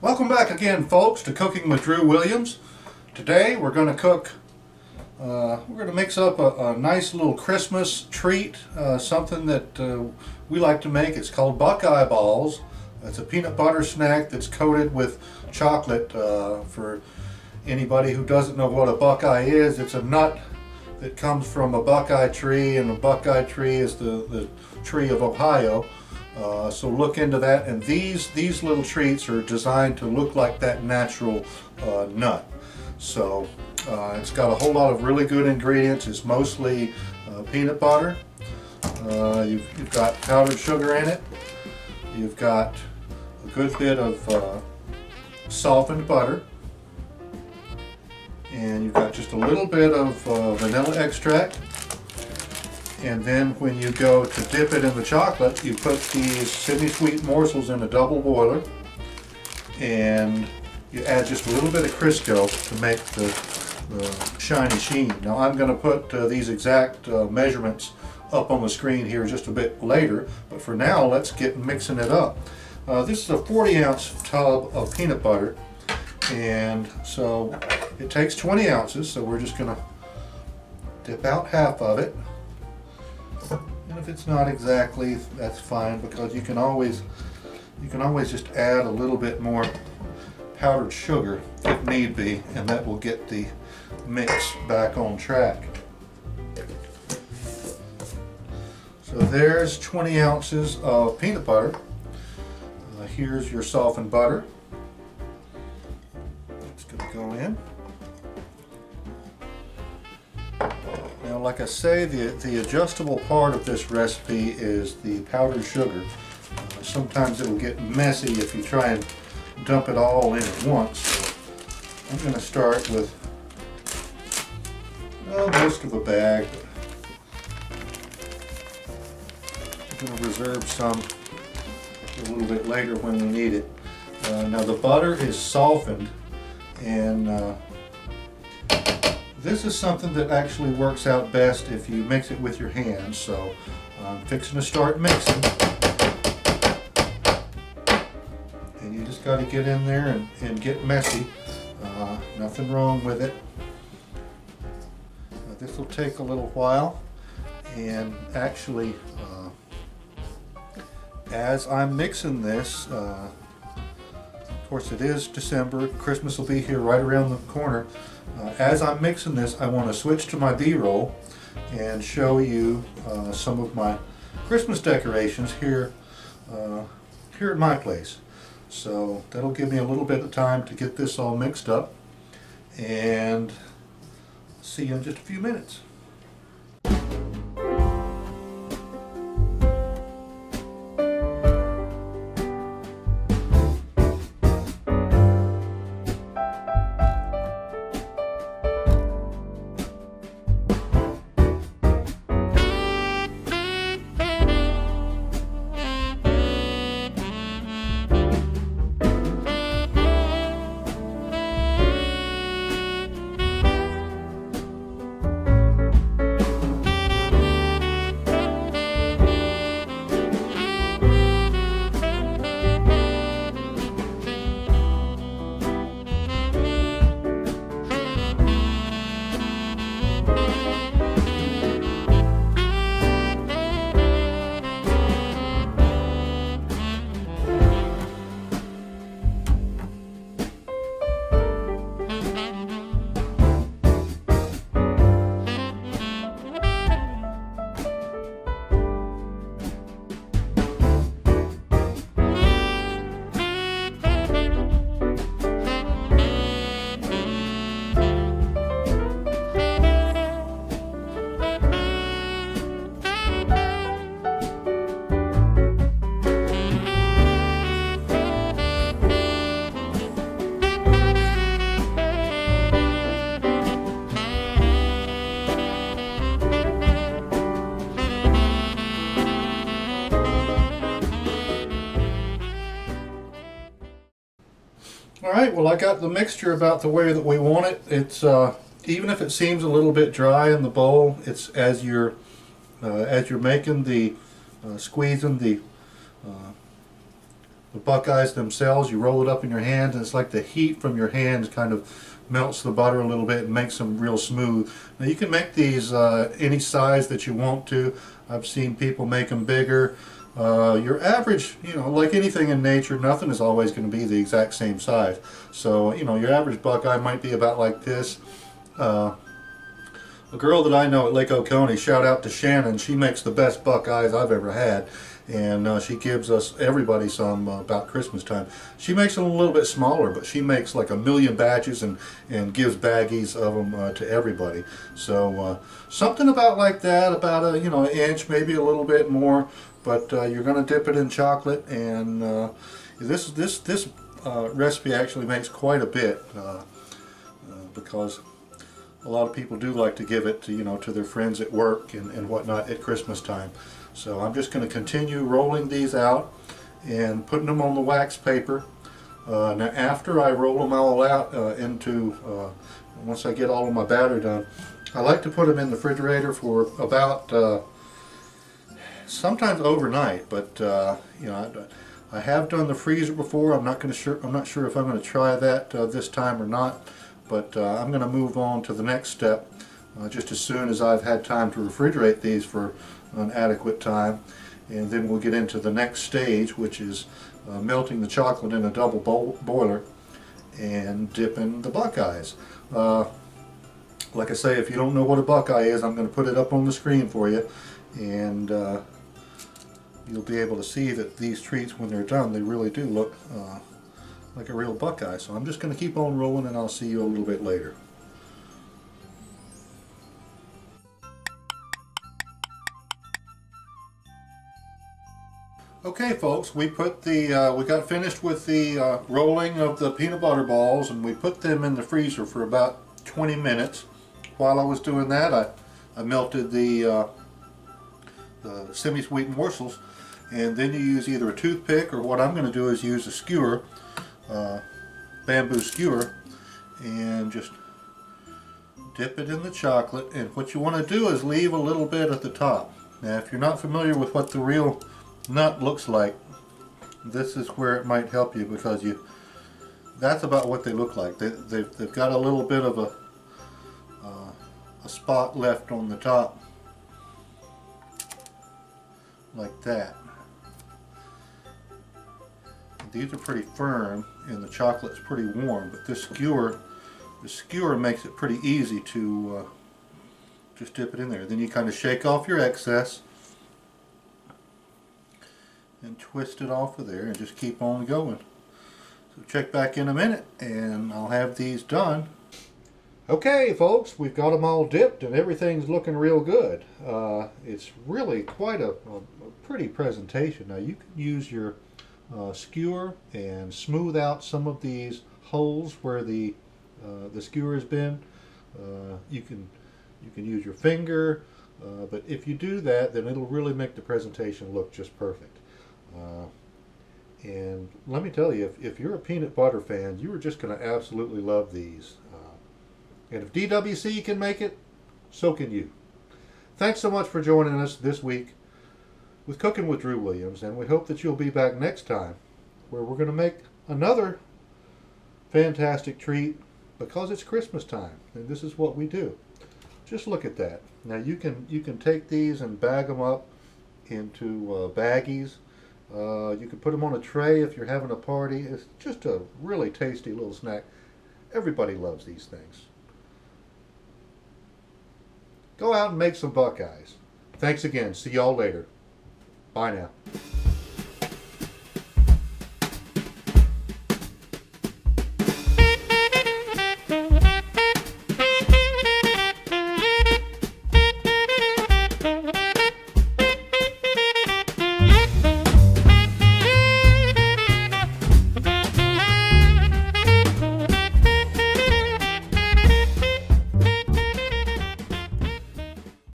Welcome back again, folks, to Cooking with Drew Williams. Today we're going to cook, we're going to mix up a nice little Christmas treat, something that we like to make. It's called Buckeye balls. It's a peanut butter snack that's coated with chocolate. For anybody who doesn't know what a Buckeye is, it's a nut that comes from a Buckeye tree, and a Buckeye tree is the tree of Ohio. So look into that, and these little treats are designed to look like that natural nut. So it's got a whole lot of really good ingredients. It's mostly peanut butter. You've got powdered sugar in it. You've got a good bit of softened butter, and you've got just a little bit of vanilla extract. And then when you go to dip it in the chocolate, you put these semi-sweet morsels in a double boiler, and you add just a little bit of Crisco to make the shiny sheen. Now I'm going to put these exact measurements up on the screen here just a bit later, but for now let's get mixing it up. This is a 40-ounce tub of peanut butter, and so it takes 20 ounces, so we're just going to dip out half of it. And if it's not exactly, that's fine, because you can always just add a little bit more powdered sugar if need be, and that will get the mix back on track. So there's 20 ounces of peanut butter. Here's your softened butter. It's going to go in. Now, like I say, the adjustable part of this recipe is the powdered sugar. Sometimes it'll get messy if you try and dump it all in at once. So I'm going to start with most of a bag. I'm going to reserve some a little bit later when we need it. Now the butter is softened, and this is something that actually works out best if you mix it with your hands. So I'm fixing to start mixing, and you just got to get in there and get messy. Nothing wrong with it. This will take a little while, and actually as I'm mixing this, of course it is December, Christmas will be here right around the corner. As I'm mixing this, I want to switch to my B-roll and show you some of my Christmas decorations here at my place. So that'll give me a little bit of time to get this all mixed up, and see you in just a few minutes. Alright, well, I got the mixture about the way that we want it. It's even if it seems a little bit dry in the bowl, it's as you're making the squeezing the the Buckeyes themselves. You roll it up in your hands, and it's like the heat from your hands kind of melts the butter a little bit and makes them real smooth. Now you can make these any size that you want to. I've seen people make them bigger. Your average, you know, like anything in nature, nothing is always going to be the exact same size. So, you know, your average Buckeye might be about like this. A girl that I know at Lake Oconee, shout out to Shannon, she makes the best Buckeyes I've ever had. And she gives us, everybody, some about Christmas time. She makes them a little bit smaller, but she makes like 1,000,000 batches and gives baggies of them to everybody. So something about like that, about a, you know, an inch, maybe a little bit more. But you're going to dip it in chocolate, and this recipe actually makes quite a bit because a lot of people do like to give it to, you know, to their friends at work and whatnot at Christmas time. So I'm just going to continue rolling these out and putting them on the wax paper. Now after I roll them all out once I get all of my batter done, I like to put them in the refrigerator for about sometimes overnight. But you know, I have done the freezer before. I'm not sure if I'm going to try that this time or not. But I'm going to move on to the next step just as soon as I've had time to refrigerate these for an adequate time, and then we'll get into the next stage, which is melting the chocolate in a double boiler and dipping the Buckeyes. Like I say, if you don't know what a Buckeye is, I'm going to put it up on the screen for you, and you'll be able to see that these treats, when they're done, they really do look like a real Buckeye. So I'm just going to keep on rolling, and I'll see you a little bit later. Okay, folks, we got finished with the rolling of the peanut butter balls, and we put them in the freezer for about 20 minutes. While I was doing that, I melted the semi-sweet morsels, and then you use either a toothpick, or what I'm going to do is use a skewer, bamboo skewer, and just dip it in the chocolate. And what you want to do is leave a little bit at the top. Now, if you're not familiar with what the real nut looks like, this is where it might help you, because that's about what they look like. They've got a little bit of a spot left on the top, like that. These are pretty firm, and the chocolate's pretty warm, but this skewer, the skewer makes it pretty easy to just dip it in there. Then you kind of shake off your excess and twist it off of there, and just keep on going. So check back in a minute, and I'll have these done. Okay, folks, we've got them all dipped, and everything's looking real good. It's really quite a pretty presentation. Now you can use your skewer and smooth out some of these holes where the skewer has been. You can use your finger, but if you do that, then it'll really make the presentation look just perfect. And let me tell you, if you're a peanut butter fan, you are just going to absolutely love these. And if DWC can make it, so can you. Thanks so much for joining us this week with Cooking with Drew Williams, and we hope that you'll be back next time, where we're going to make another fantastic treat, because it's Christmas time, and this is what we do. Just look at that. Now you can take these and bag them up into baggies. You can put them on a tray if you're having a party. It's just a really tasty little snack. Everybody loves these things. Go out and make some Buckeyes. Thanks again. See y'all later. Bye now.